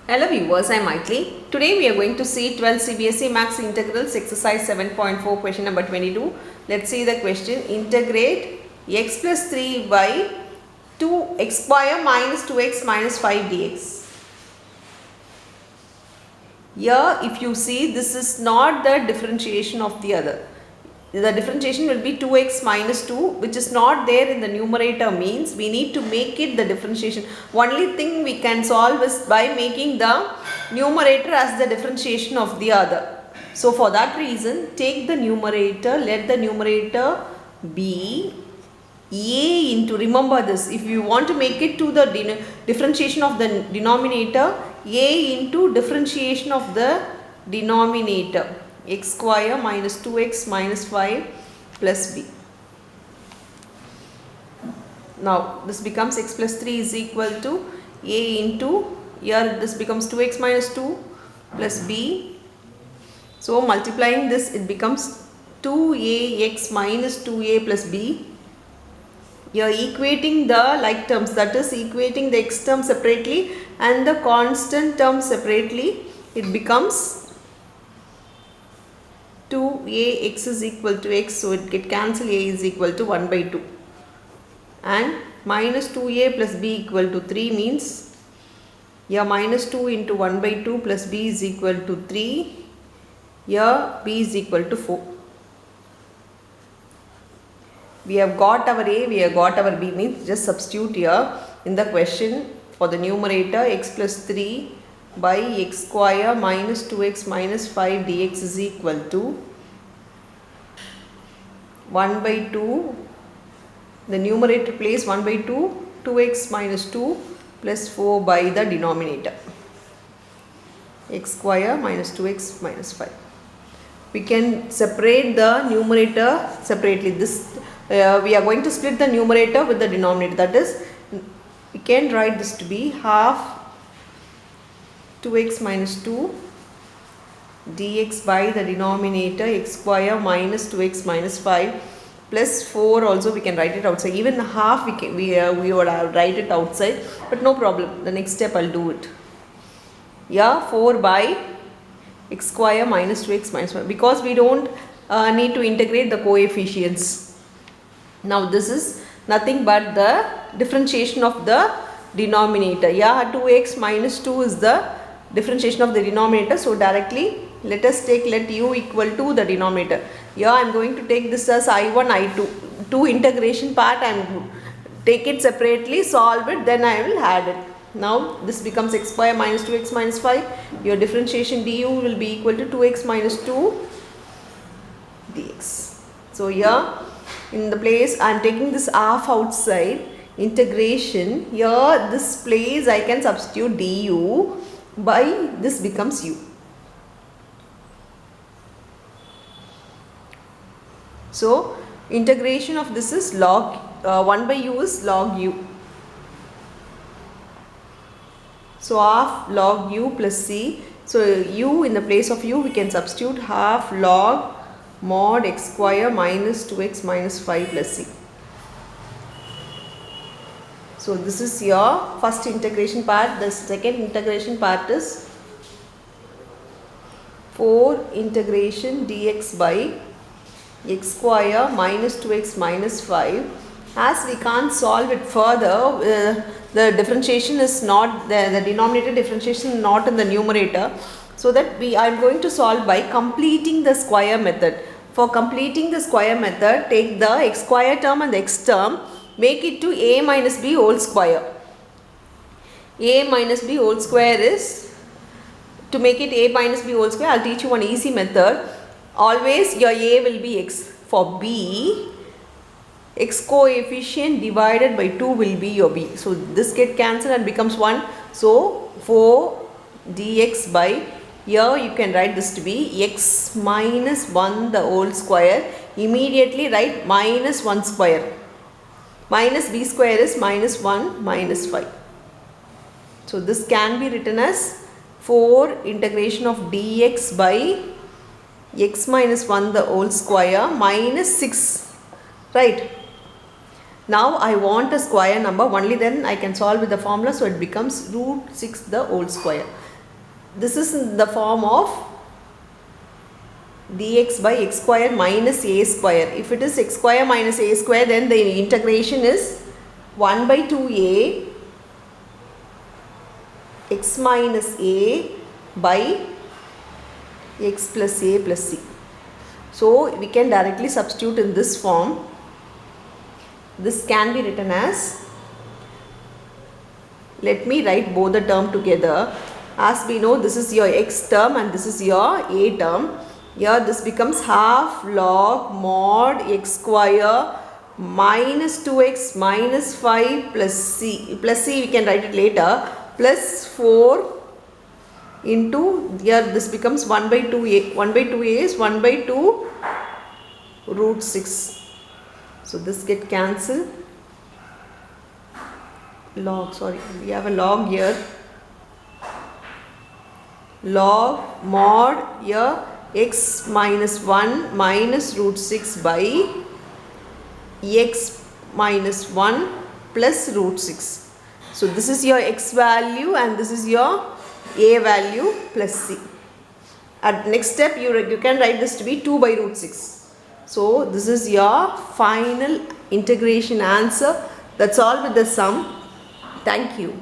Hello viewers, I am Maitli. Today we are going to see 12 CBSE Maths Integrals exercise 7.4 question number 22. Let's see the question. Integrate x plus 3 by 2x square minus 2x minus 5 dx. Here if you see, this is not the differentiation of the other. The differentiation will be 2x minus 2, which is not there in the numerator, means we need to make it the differentiation. Only thing we can solve is by making the numerator as the differentiation of the other. So for that reason, take the numerator, let the numerator be a into, remember this, if you want to make it to the differentiation of the denominator, a into differentiation of the denominator, x square minus 2x minus 5 plus b. Now this becomes x plus 3 is equal to a into, here this becomes 2x minus 2 plus b. So multiplying this, it becomes 2ax minus 2a plus b. You are equating the like terms, that is equating the x term separately and the constant term separately. It becomes 2ax is equal to x, so it get cancel, a is equal to 1 by 2, and minus 2a plus b equal to 3 means, here minus 2 into 1 by 2 plus b is equal to 3, here b is equal to 4. We have got our a, we have got our b, means just substitute here in the question for the numerator x plus 3 by x square minus 2x minus 5 dx is equal to 1 by 2, the numerator place 1 by 2, 2x minus 2 plus 4 by the denominator, x square minus 2x minus 5. We can separate the numerator separately. This we are going to split the numerator with the denominator, that is, we can write this to be half 2x minus 2 dx by the denominator x square minus 2x minus 5 plus 4. Also we can write it outside, even half we would write it outside, but no problem, the next step I'll do it. Yeah, 4 by x square minus 2x minus 5, because we don't need to integrate the coefficients. Now this is nothing but the differentiation of the denominator. Yeah, 2x minus 2 is the differentiation of the denominator. So directly let us take, let u equal to the denominator. Yeah, I am going to take this as I1, I2. Two integration part I am take it separately, solve it, then I will add it. Now this becomes x square minus 2x minus 5. Your differentiation du will be equal to 2x minus 2 dx. So here in the place I am taking this half outside, integration, here this place I can substitute du by this becomes u. So integration of this is log 1 by u is log u. So half log u plus c. So u, in the place of u we can substitute half log mod x square minus 2x minus 5 plus c. So this is your first integration part. The second integration part is 4 integration dx by x square minus 2x minus 5. As we can't solve it further, the differentiation is not, the denominator differentiation is not in the numerator. So that I am going to solve by completing the square method. For completing the square method, take the x square term and the x term, make it to a minus b whole square. A minus b whole square is, to make it a minus b whole square, I will teach you one easy method. Always your a will be x. For b, x coefficient divided by 2 will be your b. So this get cancelled and becomes 1. So 4 dx by, here you can write this to be x minus 1 the whole square. Immediately write minus 1 square. Minus b square is minus 1 minus 5. So this can be written as 4 integration of dx by x minus 1 the whole square minus 6. Right. Now I want a square number, only then I can solve with the formula. So it becomes root 6 the whole square. this is in the form of dx by x square minus a square. If it is x square minus a square, then the integration is 1 by 2a x minus a by x plus a plus c. So we can directly substitute in this form. This can be written as, let me write both the term together. As we know, this is your x term and this is your a term. Here this becomes half log mod x square minus 2x minus 5 plus c we can write it later, plus 4 into, here this becomes 1 by 2a. 1 by 2a is 1 by 2 root 6. So this get cancelled. Log, sorry, we have a log here. Log mod here x minus 1 minus root 6 by x minus 1 plus root 6. So this is your x value and this is your a value plus c. At next step you can write this to be 2 by root 6. So this is your final integration answer. That's all with the sum. Thank you.